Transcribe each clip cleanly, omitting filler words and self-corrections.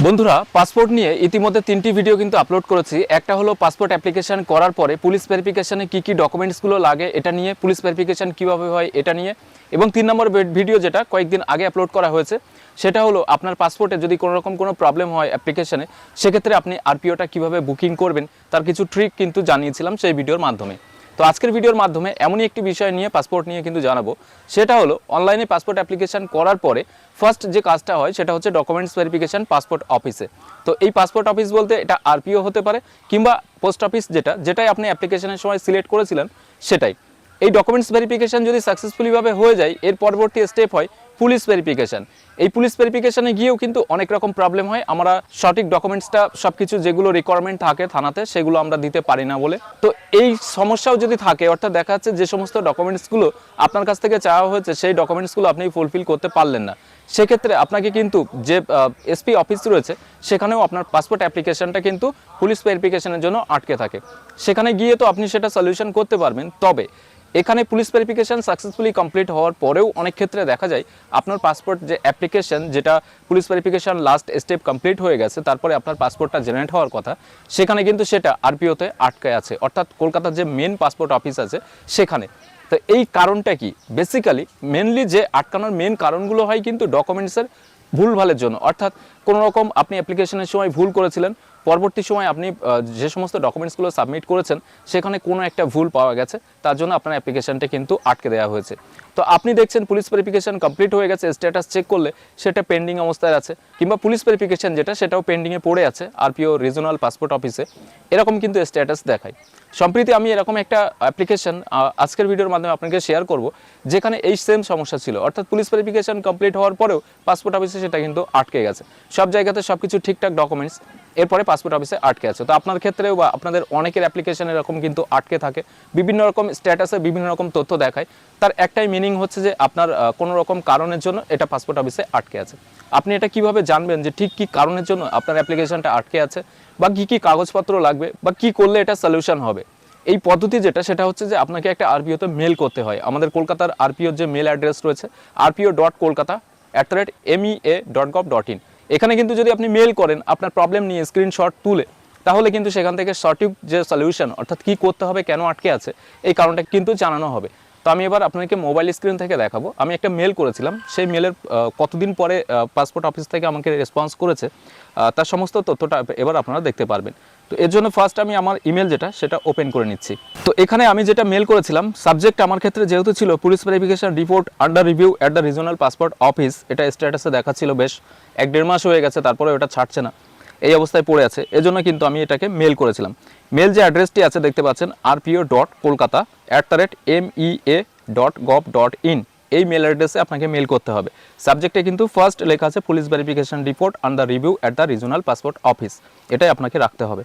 বন্ধুরা পাসপোর্ট নিয়ে ইতিমধ্যে তিনটি ভিডিও কিন্তু আপলোড করেছি। একটা হলো পাসপোর্ট অ্যাপ্লিকেশন করার পরে পুলিশ ভেরিফিকেশনে কি কি ডকুমেন্টসগুলো লাগে এটা নিয়ে, পুলিশ ভেরিফিকেশন কিভাবে হয় এটা নিয়ে, এবং 3 নম্বর ভিডিও যেটা কয়েকদিন আগে আপলোড করা হয়েছে সেটা হলো আপনার পাসপোর্টে যদি কোনো রকম কোনো প্রবলেম হয় অ্যাপ্লিকেশনে, সেক্ষেত্রে আপনি আরপিওটা কিভাবে বুকিং করবেন তার কিছু ট্রিক কিন্তু জানিয়েছিলাম সেই ভিডিওর মাধ্যমে। তো আজকের ভিডিওর মাধ্যমে এমনই একটি বিষয় নিয়ে পাসপোর্ট নিয়ে কিন্তু জানাবো, সেটা হলো অনলাইনে পাসপোর্ট অ্যাপ্লিকেশন করার পরে ফার্স্ট যে কাজটা হয় সেটা হচ্ছে ডকুমেন্টস ভেরিফিকেশন পাসপোর্ট অফিসে। তো এই পাসপোর্ট অফিস বলতে এটা আরপিও হতে পারে কিংবা পোস্ট অফিস, যেটাই আপনি অ্যাপ্লিকেশনের সময় সিলেক্ট করেছিলেন সেটাই। এই ডকুমেন্টস ভেরিফিকেশন যদি সাকসেসফুলিভাবে হয়ে যায়, এর পরবর্তী স্টেপ হয় পুলিশ ভেরিফিকেশন। এই পুলিশ ভেরিফিকেশনে গিয়েও কিন্তু অনেক রকম প্রবলেম হয়, আমরা সঠিক ডকুমেন্টসটা সবকিছু যেগুলো রিকোয়ারমেন্ট থাকে থানাতে সেগুলো আমরা দিতে পারি না বলে। তো এই সমস্যাও যদি থাকে, অর্থাৎ দেখা যাচ্ছে যে সমস্ত ডকুমেন্টসগুলো আপনার কাছ থেকে চাওয়া হয়েছে সেই ডকুমেন্টসগুলো আপনি ফুলফিল করতে পারলেন না, সেক্ষেত্রে আপনাকে কিন্তু যে এসপি অফিস রয়েছে সেখানেও আপনার পাসপোর্ট অ্যাপ্লিকেশনটা কিন্তু পুলিশ ভেরিফিকেশনের জন্য আটকে থাকে। সেখানে গিয়ে তো আপনি সেটা সলিউশন করতে পারবেন, তবে এখানে পুলিশ ভেরিফিকেশন সাকসেসফুলি কমপ্লিট হওয়ার পরেও অনেক ক্ষেত্রে দেখা যায় আপনার পাসপোর্ট যে অ্যাপ্লিকেশন, যেটা police verification last step complete হয়ে গেছে, তারপরে আপনার পাসপোর্টটা জেনারেট হওয়ার কথা, সেখানে কিন্তু সেটা আরপিওতে আটকে আছে, অর্থাৎ কলকাতার যে মেন পাসপোর্ট অফিস আছে সেখানে। তো এই কারণটা কি? বেসিক্যালি মেনলি যে আটকানোর মেন কারণগুলো হয় কিন্তু ডকুমেন্টসের ভুলভালের জন্য, অর্থাৎ কোনো রকম আপনি অ্যাপ্লিকেশনের সময় ভুল করেছিলেন, পরবর্তী সময় আপনি যে সমস্ত ডকুমেন্টসগুলো সাবমিট করেছেন সেখানে কোনো একটা ভুল পাওয়া গেছে, তার জন্য আপনার অ্যাপ্লিকেশনটা কিন্তু আটকে দেওয়া হয়েছে। তো আপনি দেখছেন পুলিশ ভেরিফিকেশন কমপ্লিট হয়ে গেছে, স্ট্যাটাস চেক করলে সেটা পেন্ডিং অবস্থায় আছে, কিংবা পুলিশ ভেরিফিকেশন যেটা সেটাও পেন্ডিংয়ে পড়ে আছে আরপিও রিজনাল পাসপোর্ট অফিসে, এরকম কিন্তু স্ট্যাটাস দেখায়। সম্প্রতি আমি এরকম একটা অ্যাপ্লিকেশন আজকের ভিডিওর মাধ্যমে আপনাকে শেয়ার করব, যেখানে এই সেম সমস্যা ছিল, অর্থাৎ পুলিশ ভেরিফিকেশন কমপ্লিট হওয়ার পরেও পাসপোর্ট অফিসে সেটা কিন্তু আটকে গেছে। সব জায়গাতে সব কিছু ঠিকঠাক ডকুমেন্টস, এরপরে পাসপোর্ট অফিসে আটকে আছে। তো আপনার ক্ষেত্রেও বা আপনাদের অনেকের অ্যাপ্লিকেশন এরকম কিন্তু আটকে থাকে, বিভিন্ন রকম স্ট্যাটাসে বিভিন্ন রকম তথ্য দেখায়, তার একটাই মিনিং হচ্ছে যে আপনার কোনো রকম কারণের জন্য এটা পাসপোর্ট অফিসে আটকে আছে। আপনি এটা কিভাবে জানবেন যে ঠিক কী কারণের জন্য আপনার অ্যাপ্লিকেশনটা আটকে আছে, বা কী কী কাগজপত্র লাগবে, বা কী করলে এটা সলিউশন হবে? এই পদ্ধতি যেটা, সেটা হচ্ছে যে আপনাকে একটা আরপিওতে মেল করতে হয়। আমাদের কলকাতার আরপিওর যে মেল অ্যাড্রেস রয়েছে rpo.kolkata@mea.gov.in, এখানে কিন্তু যদি আপনি মেল করেন আপনার প্রবলেম নিয়ে স্ক্রিনশট তুলে, তাহলে কিন্তু সেখান থেকে সঠিক যে সলিউশন, অর্থাৎ কী করতে হবে, কেন আটকে আছে, এই কারণটা কিন্তু জানানো হবে। তো আমি এবার আপনাকে মোবাইল স্ক্রিন থেকে দেখাবো। আমি একটা মেল করেছিলাম, সেই মেলের কতদিন পরে পাসপোর্ট অফিস থেকে আমাকে রেসপন্স করেছে তার সমস্ত তথ্যটা এবার আপনারা দেখতে পারবেন। তো এর জন্য ফার্স্ট আমি আমার ইমেল যেটা সেটা ওপেন করে নিচ্ছি। তো এখানে আমি যেটা মেল করেছিলাম, সাবজেক্ট আমার ক্ষেত্রে যেহেতু ছিল police verification report under review at the regional passport office, এটা স্ট্যাটাসে দেখাচ্ছিল বেশ 1-1.5 মাস হয়ে গেছে, তারপরে ওটা ছাড়ছে না, এই অবস্থায় পড়ে আছে। এজন্য কিন্তু আমি এটাকে মেল করেছিলাম। মেল যে অ্যাড্রেসটি আছে দেখতে পাচ্ছেন rpo.kolkata@mea.gov.in, এই মেল অ্যাড্রেসে আপনাকে মেল করতে হবে। সাবজেক্টে কিন্তু ফার্স্ট লেখা আছে police verification report on the review at the regional passport office, এটাই আপনাকে রাখতে হবে।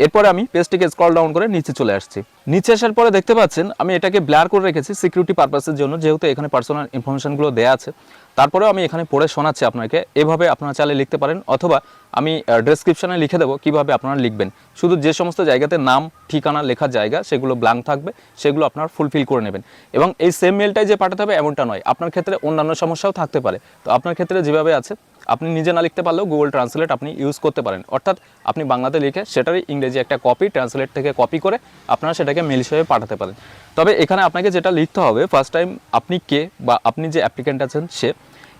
এরপরে আমি পেজটিকে স্ক্রল ডাউন করে নিচে চলে আসছি। নিচে আসার পরে দেখতে পাচ্ছেন আমি এটাকে ব্লার করে রেখেছি সিকিউরিটি পারপাসের জন্য, যেহেতু এখানে পার্সোনাল ইনফরমেশনগুলো দেওয়া আছে। তারপরেও আমি এখানে পড়ে শোনাচ্ছি আপনাকে, এভাবে আপনারা চাইলে লিখতে পারেন, অথবা আমি ডেসক্রিপশনে লিখে দেবো কীভাবে আপনারা লিখবেন। শুধু যে সমস্ত জায়গাতে নাম ঠিকানা লেখার জায়গা সেগুলো ব্ল্যাঙ্ক থাকবে, সেগুলো আপনারা ফুলফিল করে নেবেন। এবং এই সেম মেলটাই যে পাঠাতে হবে এমনটা নয়, আপনার ক্ষেত্রে অন্যান্য সমস্যাও থাকতে পারে। তো আপনার ক্ষেত্রে যেভাবে আছে, আপনি নিজে না লিখতে পারলেও গুগল ট্রান্সলেট আপনি ইউজ করতে পারেন, অর্থাৎ আপনি বাংলাতে লিখে সেটারই ইংরেজি একটা কপি ট্রান্সলেট থেকে কপি করে আপনারা সেটাকে মেল হিসেবে পাঠাতে পারেন। তবে এখানে আপনাকে যেটা লিখতে হবে, ফার্স্ট টাইম আপনি কে বা আপনি যে অ্যাপ্লিকেন্ট আছেন সে,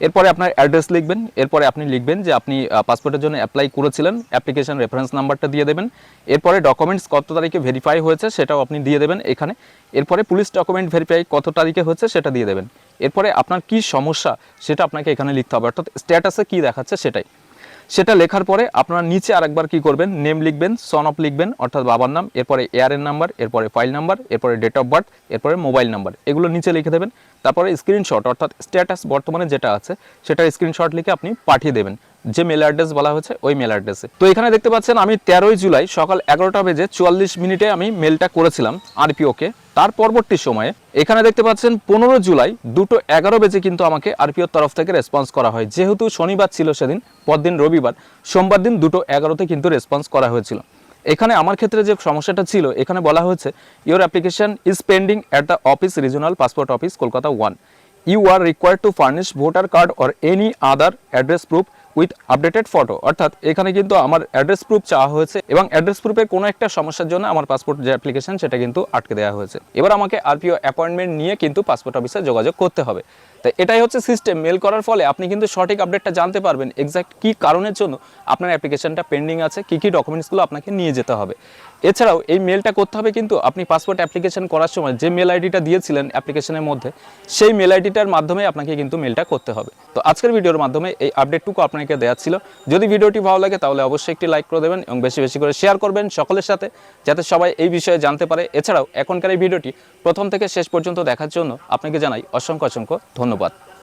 এরপরে আপনার অ্যাড্রেস লিখবেন, এরপরে আপনি লিখবেন যে আপনি পাসপোর্টের জন্য অ্যাপ্লাই করেছিলেন, অ্যাপ্লিকেশন রেফারেন্স নাম্বারটা দিয়ে দেবেন, এরপরে ডকুমেন্টস কত তারিখে ভেরিফাই হয়েছে সেটাও আপনি দিয়ে দেবেন এখানে, এরপরে পুলিশ ডকুমেন্ট ভেরিফাই কত তারিখে হচ্ছে সেটা দিয়ে দেবেন, এরপরে আপনার কি সমস্যা সেটা আপনাকে এখানে লিখতে হবে, অর্থাৎ স্ট্যাটাসে কী দেখাচ্ছে সেটা লেখার পরে আপনারা নিচে আরেকবার কি করবেন, নেম লিখবেন, সন অফ লিখবেন অর্থাৎ বাবার নাম, এরপরে এআরএন নাম্বার, এরপরে ফাইল নাম্বার, এরপরে ডেট অফ বার্থ, এরপরে মোবাইল নাম্বার, এগুলো নিচে লিখে দেবেন। তারপরে স্ক্রিনশট, অর্থাৎ স্ট্যাটাস বর্তমানে যেটা আছে সেটার স্ক্রিনশট লিখে আপনি পাঠিয়ে দেবেন যে মেল অ্যাড্রেস বলা হয়েছে ওই মেল অ্যাড্রেসে। তো এখানে দেখতে পাচ্ছেন আমি 13 জুলাই সকাল 11:44 আমি মেলটা করেছিলাম আরপিওকে। তার পরবর্তী সময়ে এখানে দেখতে পাচ্ছেন 15 জুলাই 2:11 কিন্তু আমাকে আরপিওর তরফ থেকে রেসপন্স করা হয়, যেহেতু শনিবার ছিল সেদিন, পরদিন রবিবার, সোমবার দিন 2:11 কিন্তু রেসপন্স করা হয়েছিল। এখানে আমার ক্ষেত্রে যে সমস্যাটা ছিল, এখানে বলা হয়েছে your application is pending at the office regional passport office Kolkata 1, you are required to furnish voter card or any other address proof with updated photo, অর্থাৎ এখানে কিন্তু আমার অ্যাড্রেস প্রুফ চাওয়া হয়েছে এবং অ্যাড্রেস প্রুফের কোনো একটা সমস্যার জন্য আমার পাসপোর্ট যে অ্যাপ্লিকেশন সেটা কিন্তু আটকে দেওয়া হয়েছে। এবার আমাকে আরপিও অ্যাপয়েন্টমেন্ট নিয়ে কিন্তু পাসপোর্ট অফিসে যোগাযোগ করতে হবে। তো এটাই হচ্ছে সিস্টেম। মেল করার ফলে আপনি কিন্তু সঠিক আপডেটটা জানতে পারবেন এক্স্যাক্ট কী কারণের জন্য আপনার অ্যাপ্লিকেশনটা পেন্ডিং আছে, কী ডকুমেন্টসগুলো আপনাকে নিয়ে যেতে হবে। এছাড়াও এই মেলটা করতে হবে কিন্তু আপনি পাসপোর্ট অ্যাপ্লিকেশন করার সময় যে মেল আইডিটা দিয়েছিলেন অ্যাপ্লিকেশনের মধ্যে, সেই মেল আইডিটার মাধ্যমে আপনাকে কিন্তু মেলটা করতে হবে। তো আজকের ভিডিওর মাধ্যমে এই আপডেটটুকু আপনাকে দেওয়া ছিল। যদি ভিডিওটি ভালো লাগে তাহলে অবশ্যই একটি লাইক করে দেবেন এবং বেশি বেশি করে শেয়ার করবেন সকলের সাথে, যাতে সবাই এই বিষয়ে জানতে পারে। এছাড়াও এখনকার এই ভিডিওটি প্রথম থেকে শেষ পর্যন্ত দেখার জন্য আপনাকে জানাই অসংখ্য ধন্যবাদ।